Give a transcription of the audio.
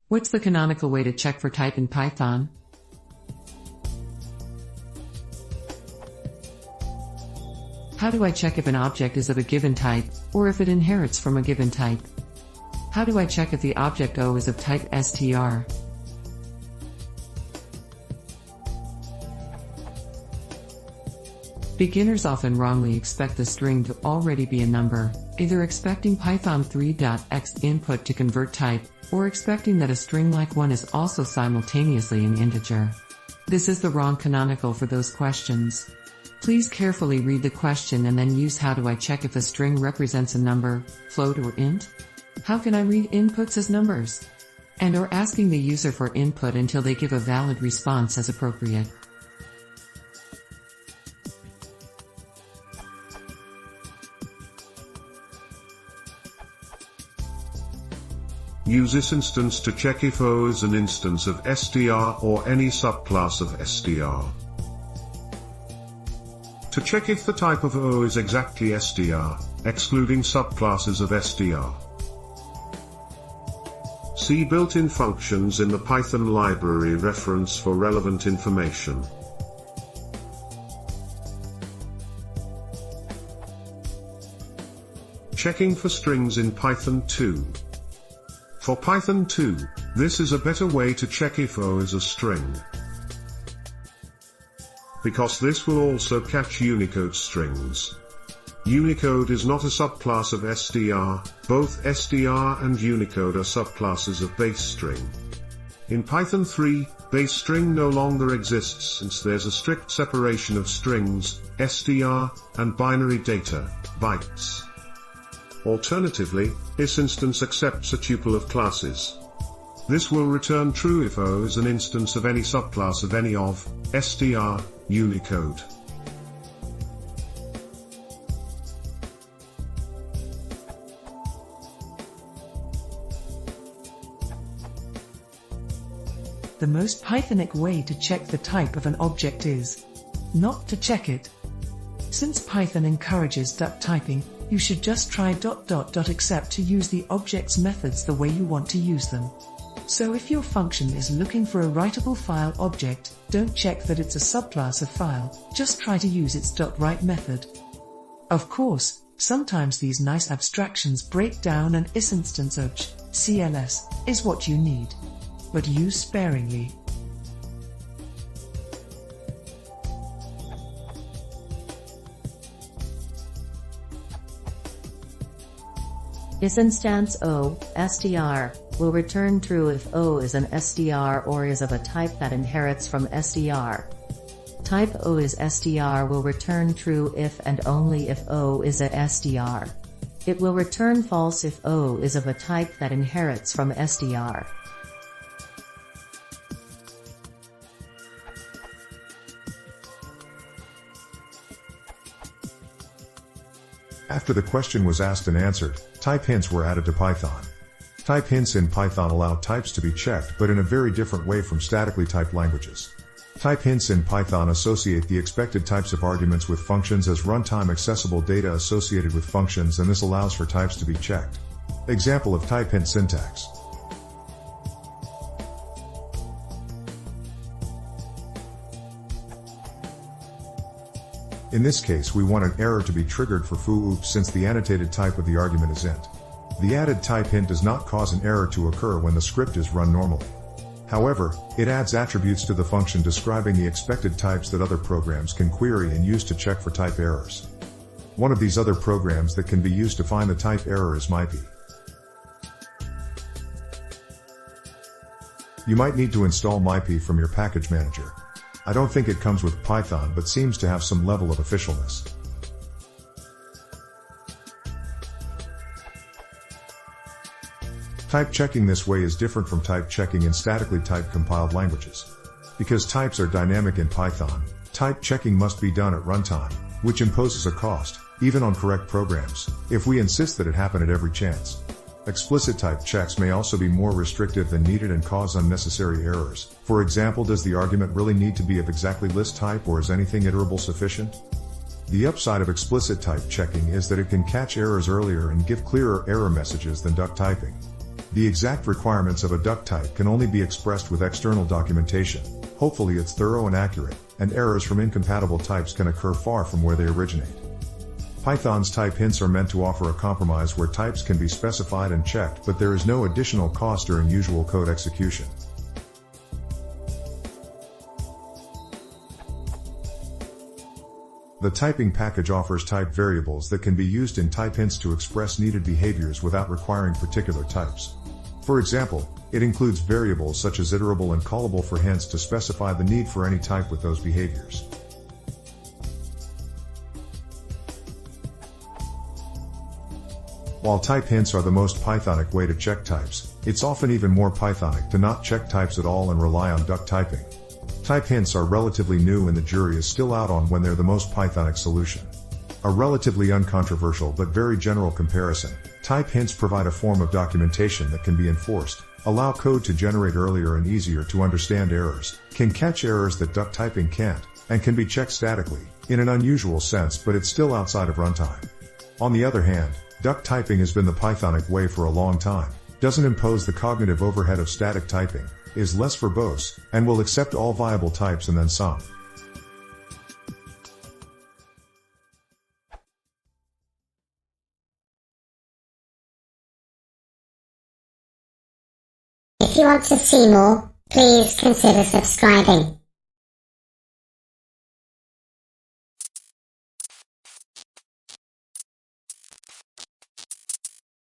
What's the canonical way to check for type in Python? How do I check if an object is of a given type, or if it inherits from a given type? How do I check if the object O is of type str? Beginners often wrongly expect the string to already be a number, either expecting Python 3.x input to convert type, or expecting that a string like 1 is also simultaneously an integer. This is the wrong canonical for those questions. Please carefully read the question and then use how do I check if a string represents a number, float or int? How can I read inputs as numbers? And or asking the user for input until they give a valid response as appropriate. Use this instance to check if O is an instance of str or any subclass of str. To check if the type of O is exactly str, excluding subclasses of str. See built-in functions in the Python library reference for relevant information. Checking for strings in Python 2. For Python 2, this is a better way to check if O is a string, because this will also catch Unicode strings. Unicode is not a subclass of str, both str and Unicode are subclasses of base string. In Python 3, base string no longer exists since there's a strict separation of strings, str, and binary data, bytes. Alternatively, this instance accepts a tuple of classes. This will return true if O is an instance of any subclass of any of str, Unicode. The most Pythonic way to check the type of an object is not to check it. Since Python encourages duck typing, you should just try ... except to use the object's methods the way you want to use them. So if your function is looking for a writable file object, don't check that it's a subclass of file, just try to use its .write method. Of course, sometimes these nice abstractions break down and is instance of CLS is what you need. But use sparingly. Is instance O, str, will return true if O is an str or is of a type that inherits from str. Type O is str will return true if and only if O is a str. It will return false if O is of a type that inherits from str. After the question was asked and answered, type hints were added to Python. Type hints in Python allow types to be checked but in a very different way from statically typed languages. Type hints in Python associate the expected types of arguments with functions as runtime accessible data associated with functions, and this allows for types to be checked. Example of type hint syntax. In this case we want an error to be triggered for foo oops since the annotated type of the argument is int. The added type hint does not cause an error to occur when the script is run normally. However, it adds attributes to the function describing the expected types that other programs can query and use to check for type errors. One of these other programs that can be used to find the type error is MyPy. You might need to install MyPy from your package manager. I don't think it comes with Python but seems to have some level of officialness. Type checking this way is different from type checking in statically typed compiled languages. Because types are dynamic in Python, type checking must be done at runtime, which imposes a cost, even on correct programs, if we insist that it happen at every chance. Explicit type checks may also be more restrictive than needed and cause unnecessary errors. For example, does the argument really need to be of exactly list type, or is anything iterable sufficient? The upside of explicit type checking is that it can catch errors earlier and give clearer error messages than duck typing. The exact requirements of a duck type can only be expressed with external documentation. Hopefully it's thorough and accurate, and errors from incompatible types can occur far from where they originate. Python's type hints are meant to offer a compromise where types can be specified and checked, but there is no additional cost during usual code execution. The typing package offers type variables that can be used in type hints to express needed behaviors without requiring particular types. For example, it includes variables such as iterable and callable for hints to specify the need for any type with those behaviors. While type hints are the most Pythonic way to check types, it's often even more Pythonic to not check types at all and rely on duck typing. Type hints are relatively new and the jury is still out on when they're the most Pythonic solution. A relatively uncontroversial but very general comparison, type hints provide a form of documentation that can be enforced, allow code to generate earlier and easier to understand errors, can catch errors that duck typing can't, and can be checked statically, in an unusual sense, but it's still outside of runtime. On the other hand, duck typing has been the Pythonic way for a long time, doesn't impose the cognitive overhead of static typing, is less verbose, and will accept all viable types and then some. If you want to see more, please consider subscribing.